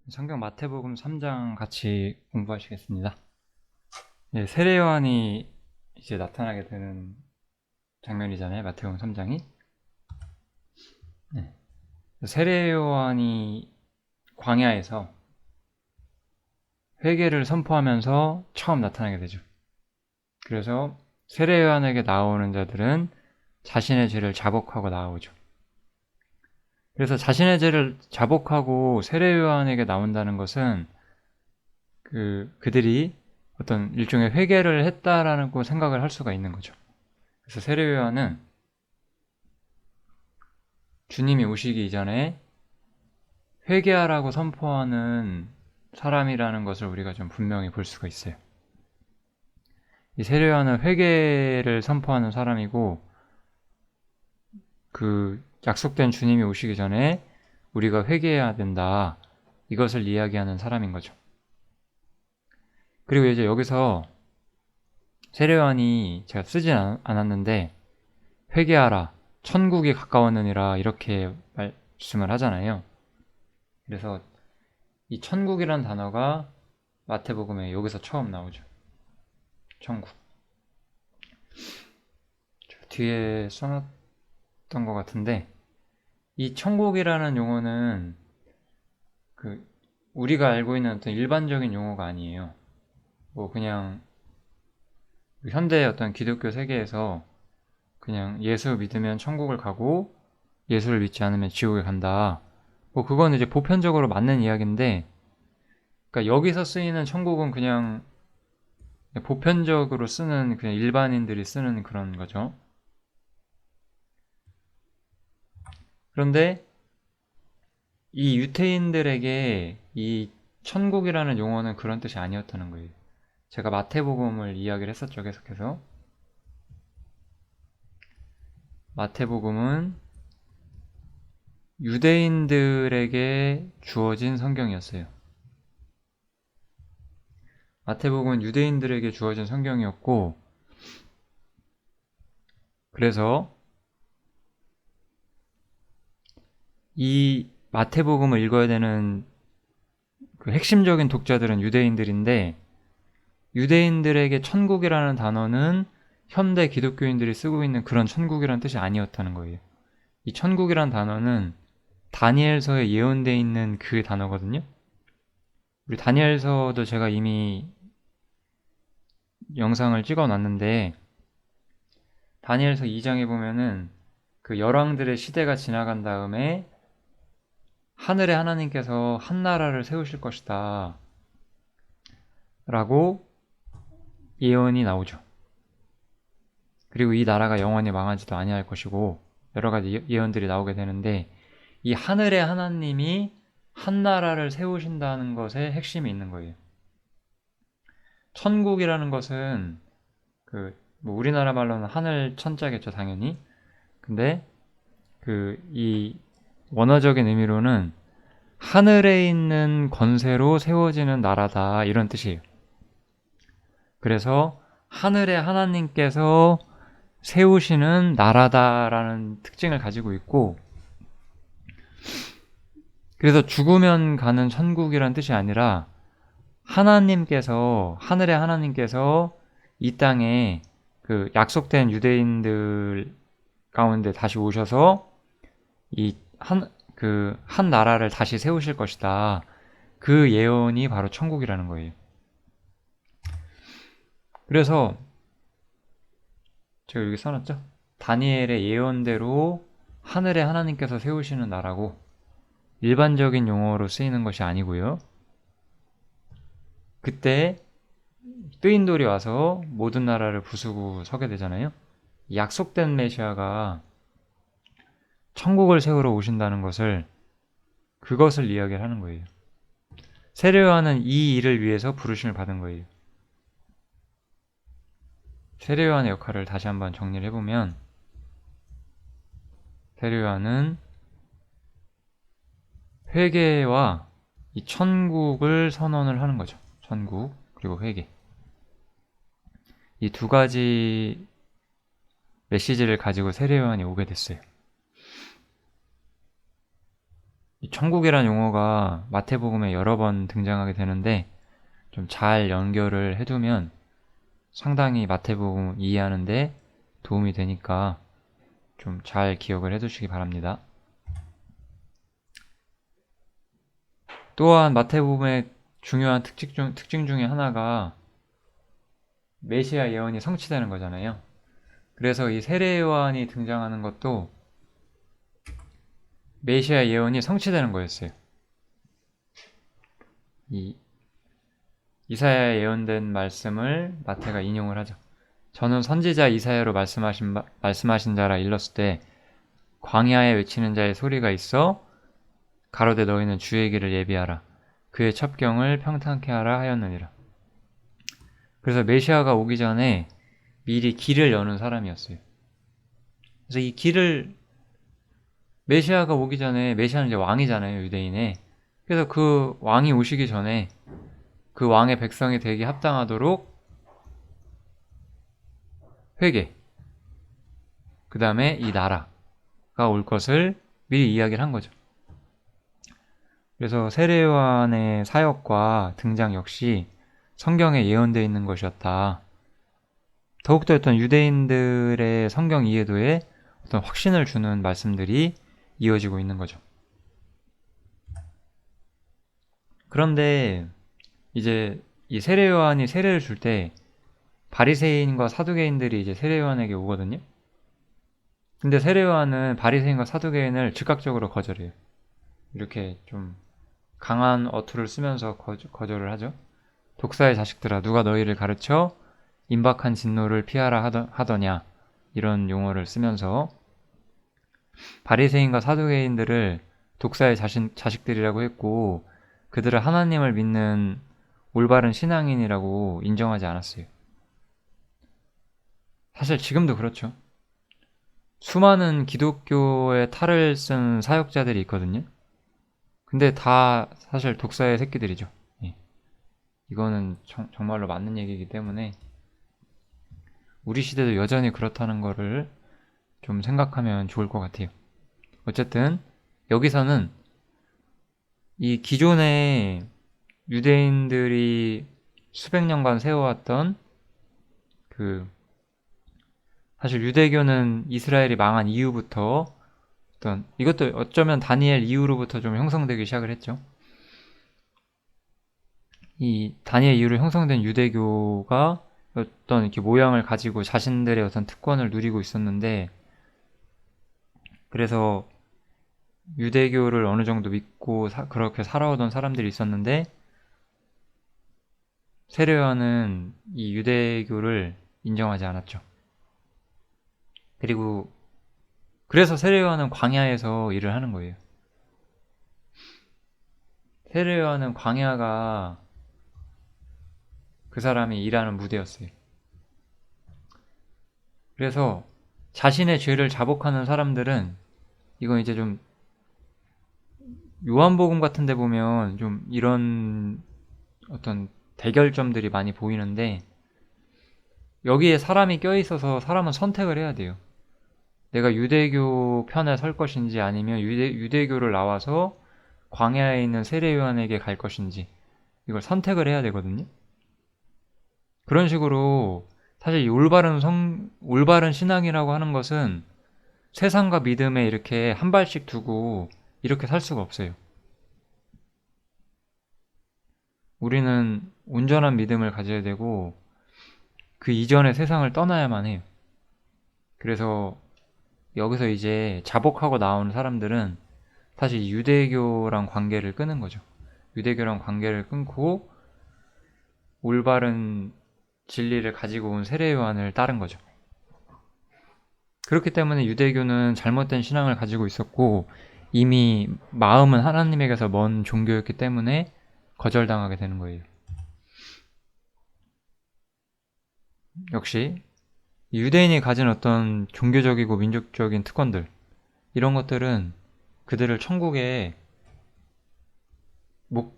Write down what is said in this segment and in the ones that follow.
성경 마태복음 3장 같이 공부하시겠습니다. 예, 세례 요한이 이제 나타나게 되는 장면이잖아요. 마태복음 3장이. 네. 세례 요한이 광야에서 회개를 선포하면서 처음 나타나게 되죠. 그래서 세례 요한에게 나오는 자들은 자신의 죄를 자복하고 나오죠. 그래서 자신의 죄를 자복하고 세례 요한에게 나온다는 것은 그들이 어떤 일종의 회개를 했다라는 생각을 할 수가 있는 거죠. 그래서 세례 요한은 주님이 오시기 이전에 회개하라고 선포하는 사람이라는 것을 우리가 좀 분명히 볼 수가 있어요. 이 세례 요한은 회개를 선포하는 사람이고, 그 약속된 주님이 오시기 전에 우리가 회개해야 된다, 이것을 이야기하는 사람인 거죠. 그리고 이제 여기서 세례 요한이 제가 쓰진 않았는데 회개하라, 천국이 가까웠느니라, 이렇게 말씀을 하잖아요. 그래서 이 천국이라는 단어가 마태복음에 여기서 처음 나오죠. 천국. 뒤에 써놨던 것 같은데, 이 천국이라는 용어는 우리가 알고 있는 어떤 일반적인 용어가 아니에요. 뭐 그냥 현대 어떤 기독교 세계에서 그냥 예수 믿으면 천국을 가고 예수를 믿지 않으면 지옥에 간다, 뭐 그건 이제 보편적으로 맞는 이야기인데, 그러니까 여기서 쓰이는 천국은 그냥 보편적으로 쓰는, 그냥 일반인들이 쓰는 그런 거죠. 그런데 이 유태인들에게 이 천국이라는 용어는 그런 뜻이 아니었다는 거예요. 제가 마태복음을 이야기를 했었죠, 계속해서. 마태복음은 유대인들에게 주어진 성경이었어요. 마태복음은 유대인들에게 주어진 성경이었고, 그래서 이 마태복음을 읽어야 되는 그 핵심적인 독자들은 유대인들인데, 유대인들에게 천국이라는 단어는 현대 기독교인들이 쓰고 있는 그런 천국이라는 뜻이 아니었다는 거예요. 이 천국이라는 단어는 다니엘서에 예언되어 있는 그 단어거든요. 우리 다니엘서도 제가 이미 영상을 찍어 놨는데, 다니엘서 2장에 보면은 그 열왕들의 시대가 지나간 다음에 하늘의 하나님께서 한 나라를 세우실 것이다 라고 예언이 나오죠. 그리고 이 나라가 영원히 망하지도 아니할 것이고, 여러 가지 예언들이 나오게 되는데, 이 하늘의 하나님이 한 나라를 세우신다는 것에 핵심이 있는 거예요. 천국이라는 것은 뭐 우리나라 말로는 하늘 천자겠죠, 당연히. 근데 이 원어적인 의미로는 하늘에 있는 권세로 세워지는 나라다, 이런 뜻이에요. 그래서 하늘의 하나님께서 세우시는 나라다라는 특징을 가지고 있고, 그래서 죽으면 가는 천국이란 뜻이 아니라 하늘의 하나님께서 이 땅에 그 약속된 유대인들 가운데 다시 오셔서 한 나라를 다시 세우실 것이다, 그 예언이 바로 천국이라는 거예요. 그래서 제가 여기 써놨죠? 다니엘의 예언대로 하늘의 하나님께서 세우시는 나라고, 일반적인 용어로 쓰이는 것이 아니고요. 그때 뜨인 돌이 와서 모든 나라를 부수고 서게 되잖아요. 약속된 메시아가 천국을 세우러 오신다는 그것을 이야기를 하는 거예요. 세례 요한은 이 일을 위해서 부르심을 받은 거예요. 세례 요한의 역할을 다시 한번 정리를 해보면, 세례 요한은 회개와 이 천국을 선언을 하는 거죠. 천국 그리고 회개, 이 두 가지 메시지를 가지고 세례 요한이 오게 됐어요. 이 천국이란 용어가 마태복음에 여러 번 등장하게 되는데 좀 잘 연결을 해두면 상당히 마태복음 이해하는데 도움이 되니까 좀 잘 기억을 해두시기 바랍니다. 또한 마태복음의 중요한 특징 중에 하나가 메시아 예언이 성취되는 거잖아요. 그래서 이 세례 요한이 등장하는 것도 메시아 예언이 성취되는 거였어요. 이 이사야에 예언된 말씀을 마태가 인용을 하죠. 저는 선지자 이사야로 말씀하신 자라 일렀을 때 광야에 외치는 자의 소리가 있어 가로되 너희는 주의 길을 예비하라 그의 첩경을 평탄케 하라 하였느니라. 그래서 메시아가 오기 전에 미리 길을 여는 사람이었어요. 그래서 이 길을 메시아가 오기 전에 메시아는 이제 왕이잖아요, 유대인의. 그래서 그 왕이 오시기 전에 그 왕의 백성이 되기 합당하도록 회개, 그 다음에 이 나라가 올 것을 미리 이야기를 한 거죠. 그래서 세례 요한의 사역과 등장 역시 성경에 예언되어 있는 것이었다. 더욱더 어떤 유대인들의 성경 이해도에 어떤 확신을 주는 말씀들이 이어지고 있는 거죠. 그런데 이제 이 세례 요한이 세례를 줄 때 바리새인과 사두개인들이 이제 세례 요한에게 오거든요. 근데 세례 요한은 바리새인과 사두개인을 즉각적으로 거절해요. 이렇게 좀 강한 어투를 쓰면서 거절을 하죠. 독사의 자식들아 누가 너희를 가르쳐 임박한 진노를 피하라 하더냐 이런 용어를 쓰면서 바리새인과 사두개인들을 독사의 자식들이라고 했고 그들을 하나님을 믿는 올바른 신앙인이라고 인정하지 않았어요. 사실 지금도 그렇죠. 수많은 기독교의 탈을 쓴 사역자들이 있거든요. 근데 다 사실 독사의 새끼들이죠. 예. 이거는 정말로 맞는 얘기이기 때문에 우리 시대도 여전히 그렇다는 거를 좀 생각하면 좋을 것 같아요. 어쨌든 여기서는 이 기존의 유대인들이 수백 년간 세워왔던 사실 유대교는 이스라엘이 망한 이후부터 이것도 어쩌면 다니엘 이후로부터 좀 형성되기 시작을 했죠. 이 다니엘 이후로 형성된 유대교가 어떤 이렇게 모양을 가지고 자신들의 어떤 특권을 누리고 있었는데 그래서 유대교를 어느 정도 믿고 그렇게 살아오던 사람들이 있었는데 세례 요한은 이 유대교를 인정하지 않았죠. 그래서 세례 요한은 광야에서 일을 하는 거예요. 세례 요한은 광야가 그 사람이 일하는 무대였어요. 그래서 자신의 죄를 자복하는 사람들은 이건 이제 좀 요한복음 같은 데 보면 좀 이런 어떤 대결점들이 많이 보이는데 여기에 사람이 껴있어서 사람은 선택을 해야 돼요. 내가 유대교 편에 설 것인지 아니면 유대교를 나와서 광야에 있는 세례 요한에게 갈 것인지 이걸 선택을 해야 되거든요. 그런 식으로 사실 이 올바른 신앙이라고 하는 것은 세상과 믿음에 이렇게 한 발씩 두고 이렇게 살 수가 없어요. 우리는 온전한 믿음을 가져야 되고 그 이전의 세상을 떠나야만 해요. 그래서 여기서 이제 자복하고 나오는 사람들은 사실 유대교랑 관계를 끊은 거죠. 유대교랑 관계를 끊고 올바른 진리를 가지고 온 세례 요한을 따른 거죠. 그렇기 때문에 유대교는 잘못된 신앙을 가지고 있었고 이미 마음은 하나님에게서 먼 종교였기 때문에 거절당하게 되는 거예요. 역시 유대인이 가진 어떤 종교적이고 민족적인 특권들 이런 것들은 그들을 천국에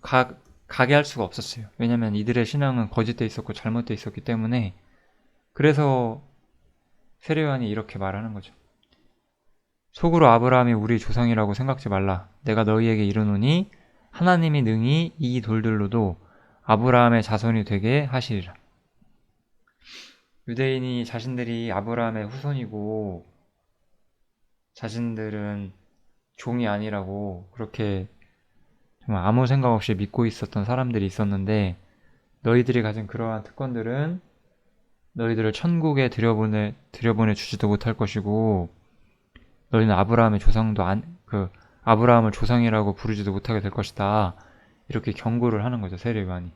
가게 할 수가 없었어요. 왜냐하면 이들의 신앙은 거짓돼 있었고 잘못돼 있었기 때문에 그래서 세례 요한이 이렇게 말하는 거죠. 속으로 아브라함이 우리 조상이라고 생각지 말라. 내가 너희에게 이르노니 하나님이 능히 이 돌들로도 아브라함의 자손이 되게 하시리라. 유대인이 자신들이 아브라함의 후손이고 자신들은 종이 아니라고 그렇게 정말 아무 생각 없이 믿고 있었던 사람들이 있었는데, 너희들이 가진 그러한 특권들은 너희들을 천국에 들여보내 주지도 못할 것이고, 너희는 아브라함의 조상도 아브라함을 조상이라고 부르지도 못하게 될 것이다. 이렇게 경고를 하는 거죠, 세례요한이.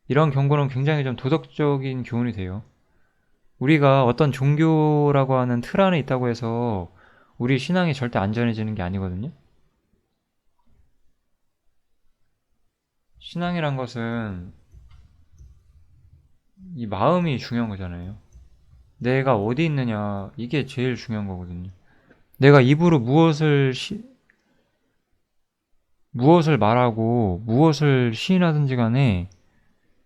이런 경고는 굉장히 좀 도덕적인 교훈이 돼요. 우리가 어떤 종교라고 하는 틀 안에 있다고 해서 우리 신앙이 절대 안전해지는 게 아니거든요. 신앙이란 것은 이 마음이 중요한 거잖아요. 내가 어디 있느냐, 이게 제일 중요한 거거든요. 내가 입으로 무엇을 말하고 무엇을 시인하든지 간에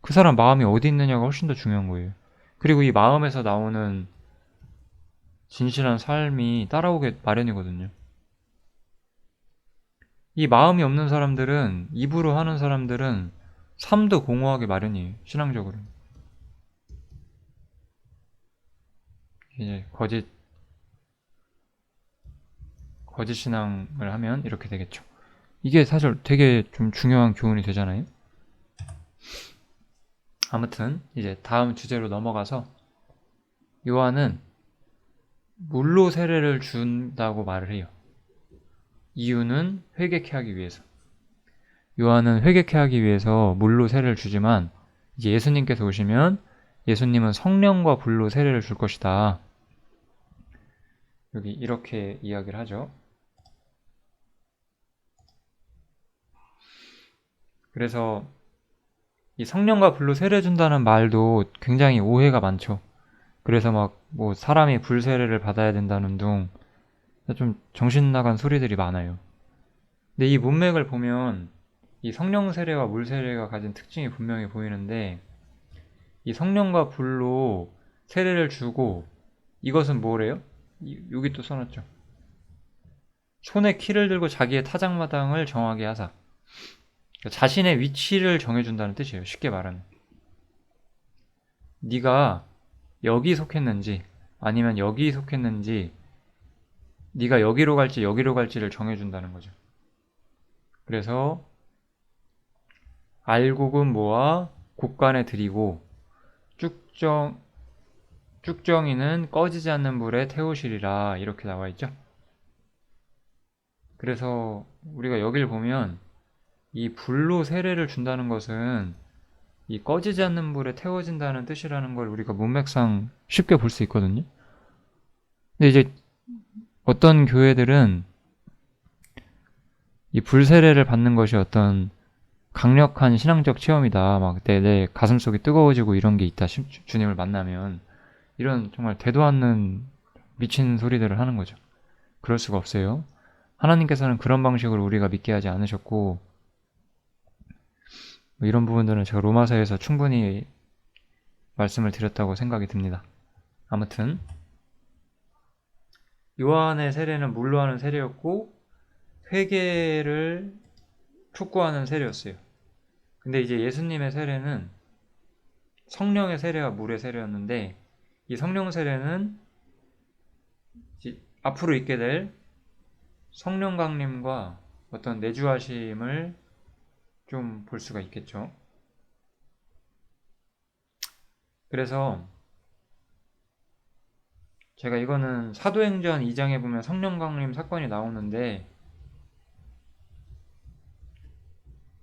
그 사람 마음이 어디 있느냐가 훨씬 더 중요한 거예요. 그리고 이 마음에서 나오는 진실한 삶이 따라오게 마련이거든요. 이 마음이 없는 사람들은, 입으로 하는 사람들은 삶도 공허하게 마련이에요. 신앙적으로. 이제 거짓 신앙을 하면 이렇게 되겠죠. 이게 사실 되게 좀 중요한 교훈이 되잖아요. 아무튼 이제 다음 주제로 넘어가서, 요한은 물로 세례를 준다고 말을 해요. 이유는 회개케 하기 위해서. 요한은 회개케 하기 위해서 물로 세례를 주지만, 이제 예수님께서 오시면 예수님은 성령과 불로 세례를 줄 것이다. 여기 이렇게 이야기를 하죠. 그래서 이 성령과 불로 세례 준다는 말도 굉장히 오해가 많죠. 그래서 막 뭐 사람이 불 세례를 받아야 된다는 둥 좀 정신 나간 소리들이 많아요. 근데 이 문맥을 보면 이 성령 세례와 물 세례가 가진 특징이 분명히 보이는데, 이 성령과 불로 세례를 주고, 이것은 뭐래요? 여기 또 써놨죠. 손에 키를 들고 자기의 타작마당을 정하게 하사. 그러니까 자신의 위치를 정해준다는 뜻이에요. 쉽게 말하면. 네가 여기 속했는지 아니면 여기 속했는지, 네가 여기로 갈지 여기로 갈지를 정해준다는 거죠. 그래서 알곡은 모아 곡간에 들이고 쭉정이는 꺼지지 않는 불에 태우시리라, 이렇게 나와 있죠. 그래서 우리가 여기를 보면 이 불로 세례를 준다는 것은 이 꺼지지 않는 불에 태워진다는 뜻이라는 걸 우리가 문맥상 쉽게 볼 수 있거든요. 근데 이제 어떤 교회들은 이 불세례를 받는 것이 어떤 강력한 신앙적 체험이다, 막 내 가슴속이 뜨거워지고 이런 게 있다, 주님을 만나면, 이런 정말 되도 않는 미친 소리들을 하는 거죠. 그럴 수가 없어요. 하나님께서는 그런 방식으로 우리가 믿게 하지 않으셨고, 뭐 이런 부분들은 제가 로마서에서 충분히 말씀을 드렸다고 생각이 듭니다. 아무튼 요한의 세례는 물로 하는 세례였고 회개를 촉구하는 세례였어요. 근데 이제 예수님의 세례는 성령의 세례와 물의 세례였는데, 이 성령 세례는 앞으로 있게 될 성령 강림과 어떤 내주하심을 좀 볼 수가 있겠죠. 그래서 제가 이거는 사도행전 2장에 보면 성령 강림 사건이 나오는데,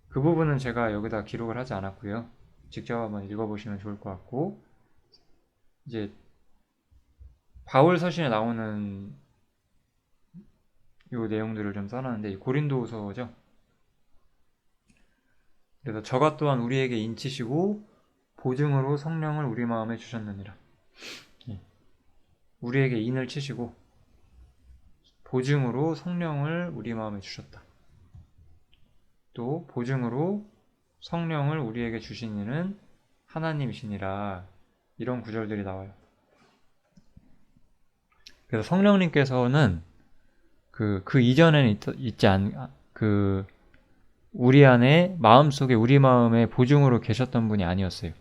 그 부분은 제가 여기다 기록을 하지 않았고요. 직접 한번 읽어보시면 좋을 것 같고, 이제 바울 서신에 나오는 요 내용들을 좀 써놨는데, 고린도후서죠. 그래서 저가 또한 우리에게 인치시고 보증으로 성령을 우리 마음에 주셨느니라. 우리에게 인을 치시고 보증으로 성령을 우리 마음에 주셨다. 또 보증으로 성령을 우리에게 주신 이는 하나님이시니라. 이런 구절들이 나와요. 그래서 성령님께서는 그 이전에는 있지 우리 안에 마음속에 우리 마음에 보증으로 계셨던 분이 아니었어요.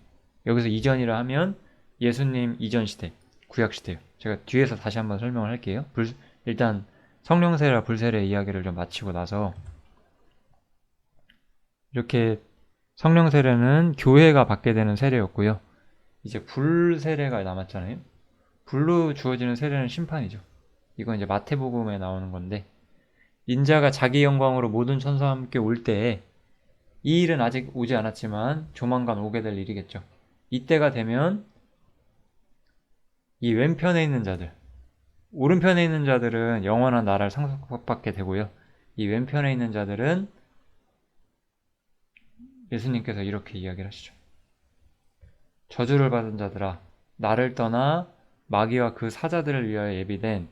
여기서 이전이라 하면 예수님 이전 시대, 구약 시대요. 제가 뒤에서 다시 한번 설명을 할게요. 일단 성령 세례와 불 세례 이야기를 좀 마치고 나서 이렇게 성령 세례는 교회가 받게 되는 세례였고요. 이제 불 세례가 남았잖아요. 불로 주어지는 세례는 심판이죠. 이건 이제 마태복음에 나오는 건데 인자가 자기 영광으로 모든 천사와 함께 올 때에 이 일은 아직 오지 않았지만 조만간 오게 될 일이겠죠. 이때가 되면 이 왼편에 있는 자들, 오른편에 있는 자들은 영원한 나라를 상속받게 되고요. 이 왼편에 있는 자들은 예수님께서 이렇게 이야기를 하시죠. 저주를 받은 자들아, 나를 떠나 마귀와 그 사자들을 위하여 예비된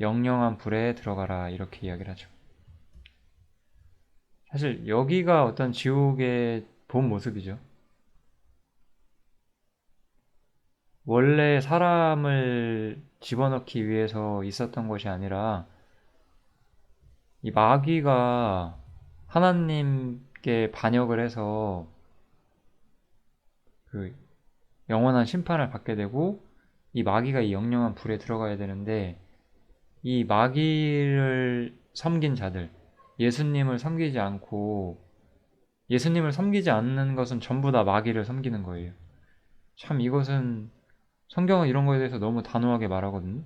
영영한 불에 들어가라, 이렇게 이야기를 하죠. 사실 여기가 어떤 지옥의 본 모습이죠. 원래 사람을 집어넣기 위해서 있었던 것이 아니라 이 마귀가 하나님께 반역을 해서 그 영원한 심판을 받게 되고 이 마귀가 이 영영한 불에 들어가야 되는데 이 마귀를 섬긴 자들, 예수님을 섬기지 않고 예수님을 섬기지 않는 것은 전부 다 마귀를 섬기는 거예요. 참 이것은 성경은 이런 거에 대해서 너무 단호하게 말하거든요.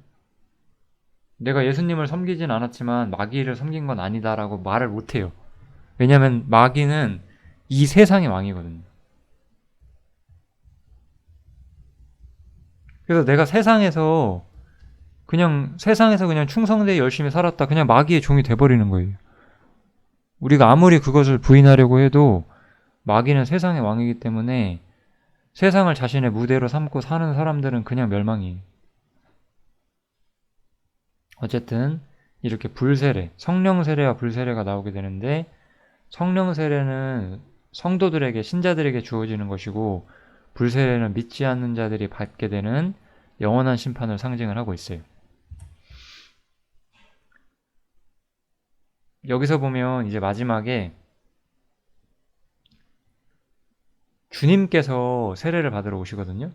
내가 예수님을 섬기진 않았지만 마귀를 섬긴 건 아니다라고 말을 못해요. 왜냐하면 마귀는 이 세상의 왕이거든요. 그래서 내가 세상에서 그냥 충성되게 열심히 살았다. 그냥 마귀의 종이 돼버리는 거예요. 우리가 아무리 그것을 부인하려고 해도 마귀는 세상의 왕이기 때문에 세상을 자신의 무대로 삼고 사는 사람들은 그냥 멸망이에요. 어쨌든 이렇게 불세례, 성령 세례와 불세례가 나오게 되는데 성령 세례는 성도들에게, 신자들에게 주어지는 것이고 불세례는 믿지 않는 자들이 받게 되는 영원한 심판을 상징을 하고 있어요. 여기서 보면 이제 마지막에 주님께서 세례를 받으러 오시거든요.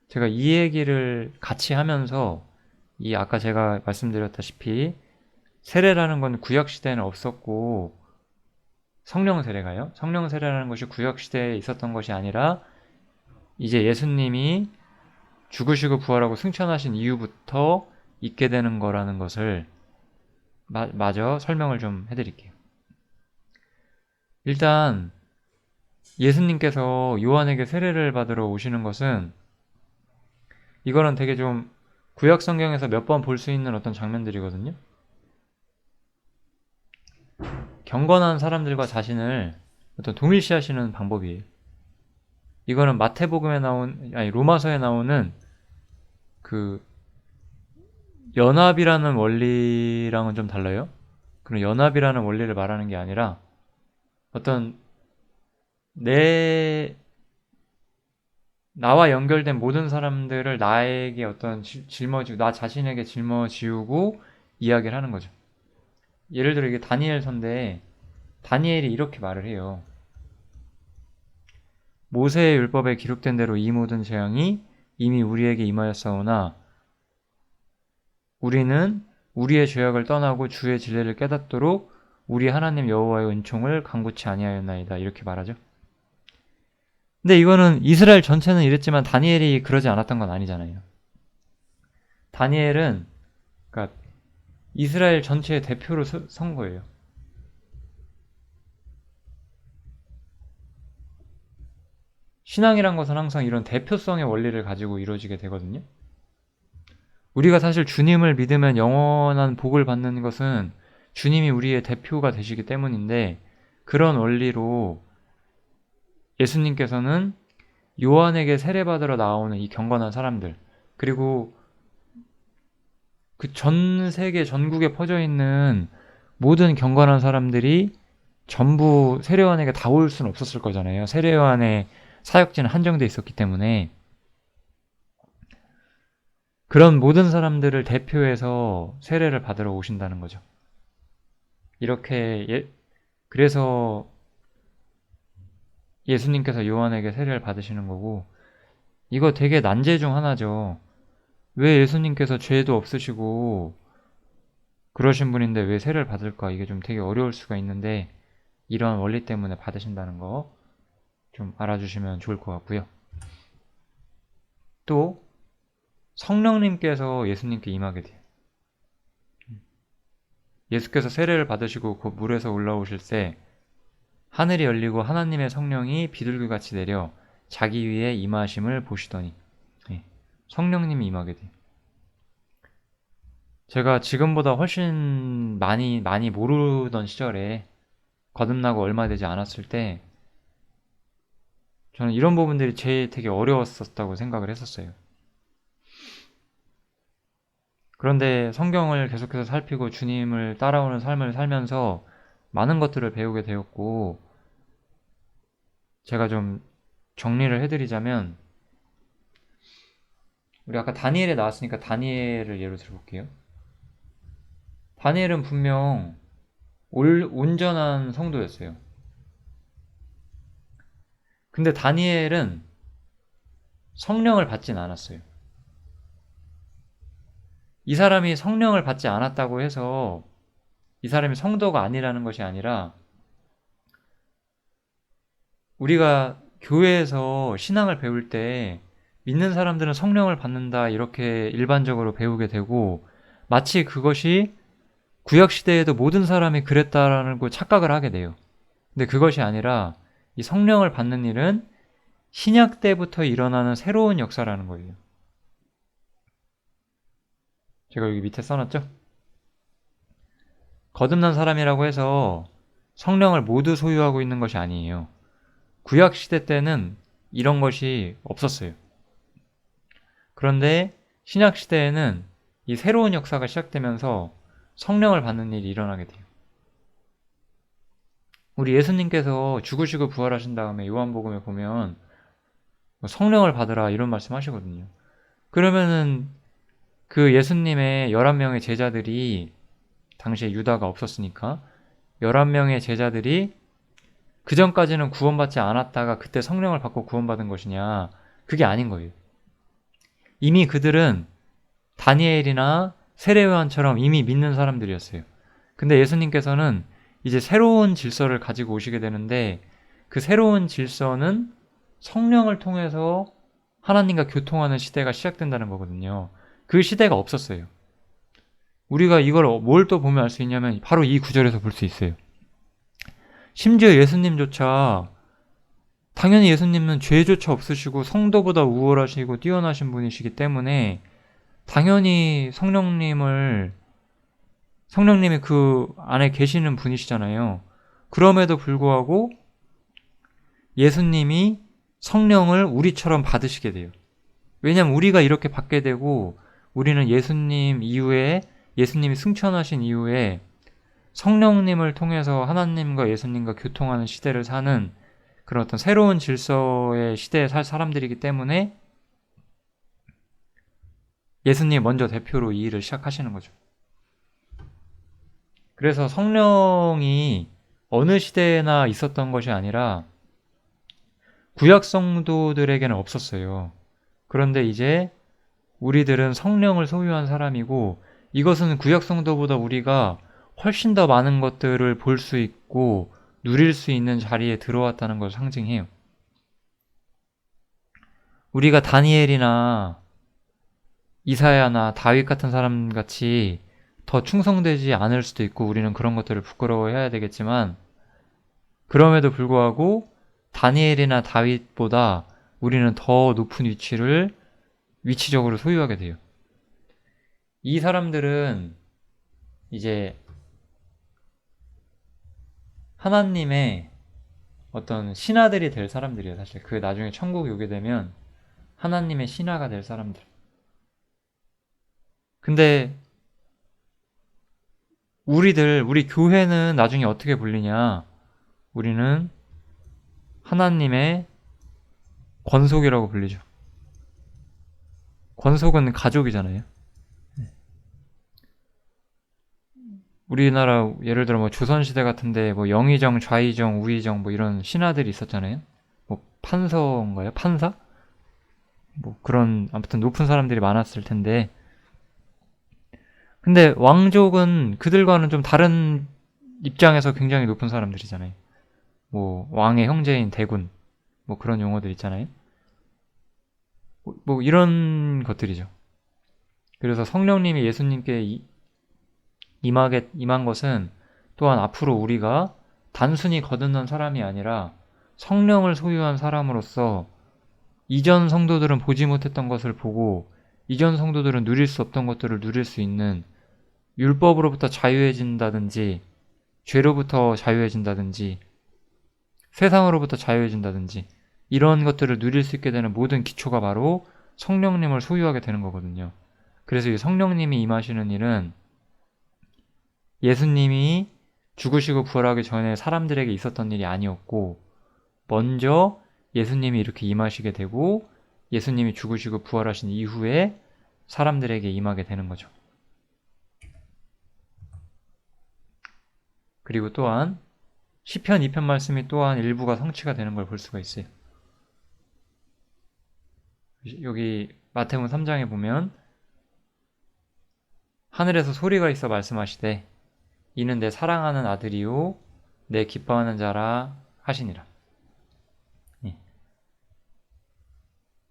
제가 이 얘기를 같이 하면서 아까 제가 말씀드렸다시피 세례라는 건 구약 시대에는 없었고 성령 세례가요. 성령 세례라는 것이 구약 시대에 있었던 것이 아니라 이제 예수님이 죽으시고 부활하고 승천하신 이후부터 있게 되는 거라는 것을 마저 설명을 좀 해드릴게요. 일단 예수님께서 요한에게 세례를 받으러 오시는 것은 이거는 되게 좀 구약 성경에서 몇 번 볼 수 있는 어떤 장면들이거든요. 경건한 사람들과 자신을 어떤 동일시하시는 방법이에요. 이거는 마태복음에 로마서에 나오는 그 연합이라는 원리랑은 좀 달라요. 그런 연합이라는 원리를 말하는 게 아니라 어떤 나와 연결된 모든 사람들을 나에게 어떤 나 자신에게 짊어지우고 이야기를 하는 거죠. 예를 들어 이게 다니엘서인데 다니엘이 이렇게 말을 해요. 모세의 율법에 기록된 대로 이 모든 재앙이 이미 우리에게 임하였사오나 우리는 우리의 죄악을 떠나고 주의 진리를 깨닫도록 우리 하나님 여호와의 은총을 간구치 아니하였나이다. 이렇게 말하죠. 근데 이거는 이스라엘 전체는 이랬지만 다니엘이 그러지 않았던 건 아니잖아요. 다니엘은 그러니까 이스라엘 전체의 대표로 선 거예요. 신앙이란 것은 항상 이런 대표성의 원리를 가지고 이루어지게 되거든요. 우리가 사실 주님을 믿으면 영원한 복을 받는 것은 주님이 우리의 대표가 되시기 때문인데 그런 원리로 예수님께서는 요한에게 세례받으러 나오는 이 경건한 사람들 그리고 그 전 세계 전국에 퍼져 있는 모든 경건한 사람들이 전부 세례요한에게 다 올 수는 없었을 거잖아요. 세례요한의 사역지는 한정돼 있었기 때문에 그런 모든 사람들을 대표해서 세례를 받으러 오신다는 거죠. 이렇게 그래서 예수님께서 요한에게 세례를 받으시는 거고, 이거 되게 난제 중 하나죠. 왜 예수님께서 죄도 없으시고 그러신 분인데 왜 세례를 받을까? 이게 좀 되게 어려울 수가 있는데, 이런 원리 때문에 받으신다는 거 좀 알아주시면 좋을 것 같고요. 또 성령님께서 예수님께 임하게 돼요. 예수께서 세례를 받으시고 곧 물에서 올라오실 때 하늘이 열리고 하나님의 성령이 비둘기같이 내려 자기 위에 임하심을 보시더니, 성령님이 임하게 돼요. 제가 지금보다 훨씬 많이 모르던 시절에, 거듭나고 얼마 되지 않았을 때 저는 이런 부분들이 되게 어려웠었다고 생각을 했었어요. 그런데 성경을 계속해서 살피고 주님을 따라오는 삶을 살면서 많은 것들을 배우게 되었고, 제가 좀 정리를 해드리자면, 우리 아까 다니엘에 나왔으니까 다니엘을 예로 들어볼게요. 다니엘은 분명 온전한 성도였어요. 근데 다니엘은 성령을 받진 않았어요. 이 사람이 성령을 받지 않았다고 해서 이 사람이 성도가 아니라는 것이 아니라, 우리가 교회에서 신앙을 배울 때 믿는 사람들은 성령을 받는다 이렇게 일반적으로 배우게 되고, 마치 그것이 구약시대에도 모든 사람이 그랬다라는 걸 착각을 하게 돼요. 근데 그것이 아니라 이 성령을 받는 일은 신약 때부터 일어나는 새로운 역사라는 거예요. 제가 여기 밑에 써놨죠? 거듭난 사람이라고 해서 성령을 모두 소유하고 있는 것이 아니에요. 구약시대 때는 이런 것이 없었어요. 그런데 신약시대에는 이 새로운 역사가 시작되면서 성령을 받는 일이 일어나게 돼요. 우리 예수님께서 죽으시고 부활하신 다음에 요한복음에 보면 성령을 받으라 이런 말씀 하시거든요. 그러면은 그 예수님의 11명의 제자들이, 당시에 유다가 없었으니까 11명의 제자들이 그 전까지는 구원받지 않았다가 그때 성령을 받고 구원받은 것이냐? 그게 아닌 거예요. 이미 그들은 다니엘이나 세례요한처럼 이미 믿는 사람들이었어요. 근데 예수님께서는 이제 새로운 질서를 가지고 오시게 되는데, 그 새로운 질서는 성령을 통해서 하나님과 교통하는 시대가 시작된다는 거거든요. 그 시대가 없었어요. 우리가 이걸 뭘 또 보면 알 수 있냐면 바로 이 구절에서 볼 수 있어요. 심지어 예수님조차, 당연히 예수님은 죄조차 없으시고 성도보다 우월하시고 뛰어나신 분이시기 때문에 당연히 성령님이 그 안에 계시는 분이시잖아요. 그럼에도 불구하고 예수님이 성령을 우리처럼 받으시게 돼요. 왜냐하면 우리가 이렇게 받게 되고, 우리는 예수님이 승천하신 이후에 성령님을 통해서 하나님과 예수님과 교통하는 시대를 사는 그런 어떤 새로운 질서의 시대에 살 사람들이기 때문에 예수님이 먼저 대표로 이 일을 시작하시는 거죠. 그래서 성령이 어느 시대에나 있었던 것이 아니라 구약 성도들에게는 없었어요. 그런데 이제 우리들은 성령을 소유한 사람이고, 이것은 구약 성도보다 우리가 훨씬 더 많은 것들을 볼 수 있고 누릴 수 있는 자리에 들어왔다는 것을 상징해요. 우리가 다니엘이나 이사야나 다윗 같은 사람 같이 더 충성되지 않을 수도 있고, 우리는 그런 것들을 부끄러워해야 되겠지만, 그럼에도 불구하고 다니엘이나 다윗보다 우리는 더 높은 위치적으로 소유하게 돼요. 이 사람들은 이제 하나님의 어떤 신하들이 될 사람들이에요. 사실 그 나중에 천국에 오게 되면 하나님의 신하가 될 사람들. 근데 우리 교회는 나중에 어떻게 불리냐? 우리는 하나님의 권속이라고 불리죠. 권속은 가족이잖아요. 우리나라 예를 들어 뭐 조선시대 같은데 뭐 영의정, 좌의정, 우의정 뭐 이런 신하들이 있었잖아요. 뭐 판서인가요? 판사? 뭐 그런 아무튼 높은 사람들이 많았을 텐데, 근데 왕족은 그들과는 좀 다른 입장에서 굉장히 높은 사람들이잖아요. 뭐 왕의 형제인 대군, 뭐 그런 용어들 있잖아요. 뭐 이런 것들이죠. 그래서 성령님이 예수님께 임한 것은 또한 앞으로 우리가 단순히 거듭난 사람이 아니라 성령을 소유한 사람으로서 이전 성도들은 보지 못했던 것을 보고 이전 성도들은 누릴 수 없던 것들을 누릴 수 있는, 율법으로부터 자유해진다든지 죄로부터 자유해진다든지 세상으로부터 자유해진다든지 이런 것들을 누릴 수 있게 되는 모든 기초가 바로 성령님을 소유하게 되는 거거든요. 그래서 이 성령님이 임하시는 일은 예수님이 죽으시고 부활하기 전에 사람들에게 있었던 일이 아니었고, 먼저 예수님이 이렇게 임하시게 되고 예수님이 죽으시고 부활하신 이후에 사람들에게 임하게 되는 거죠. 그리고 또한 시편 2편 말씀이 또한 일부가 성취가 되는 걸 볼 수가 있어요. 여기 마태복음 3장에 보면 하늘에서 소리가 있어 말씀하시되 이는 내 사랑하는 아들이요 내 기뻐하는 자라 하시니라.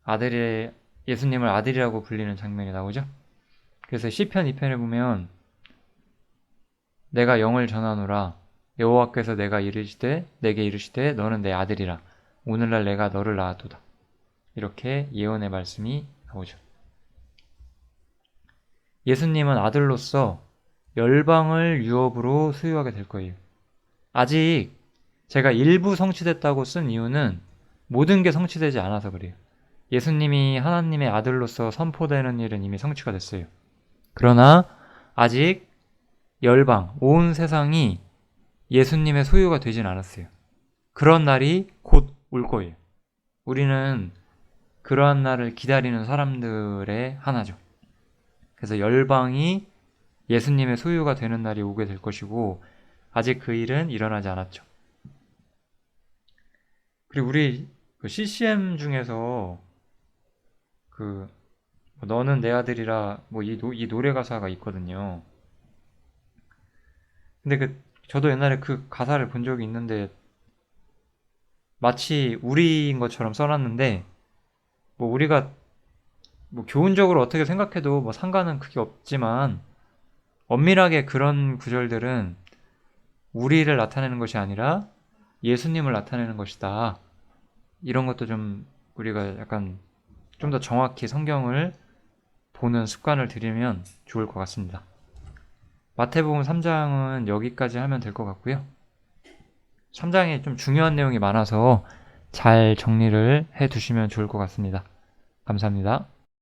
아들의 예수님을 아들이라고 불리는 장면이 나오죠. 그래서 시편 2편에 보면 내가 영을 전하노라 여호와께서 내게 이르시되 너는 내 아들이라 오늘날 내가 너를 낳았도다. 이렇게 예언의 말씀이 나오죠. 예수님은 아들로서 열방을 유업으로 소유하게 될 거예요. 아직 제가 일부 성취됐다고 쓴 이유는 모든 게 성취되지 않아서 그래요. 예수님이 하나님의 아들로서 선포되는 일은 이미 성취가 됐어요. 그러나 아직 열방, 온 세상이 예수님의 소유가 되진 않았어요. 그런 날이 곧 올 거예요. 우리는 그러한 날을 기다리는 사람들의 하나죠. 그래서 열방이 예수님의 소유가 되는 날이 오게 될 것이고 아직 그 일은 일어나지 않았죠. 그리고 우리 CCM 중에서 너는 내 아들이라 이 노래 가사가 있거든요. 근데 저도 옛날에 그 가사를 본 적이 있는데 마치 우리인 것처럼 써놨는데 우리가 교훈적으로 어떻게 생각해도 상관은 크게 없지만 엄밀하게 그런 구절들은 우리를 나타내는 것이 아니라 예수님을 나타내는 것이다. 이런 것도 좀 우리가 약간 좀 더 정확히 성경을 보는 습관을 들이면 좋을 것 같습니다. 마태복음 3장은 여기까지 하면 될 것 같고요. 3장에 좀 중요한 내용이 많아서 잘 정리를 해 두시면 좋을 것 같습니다. 감사합니다.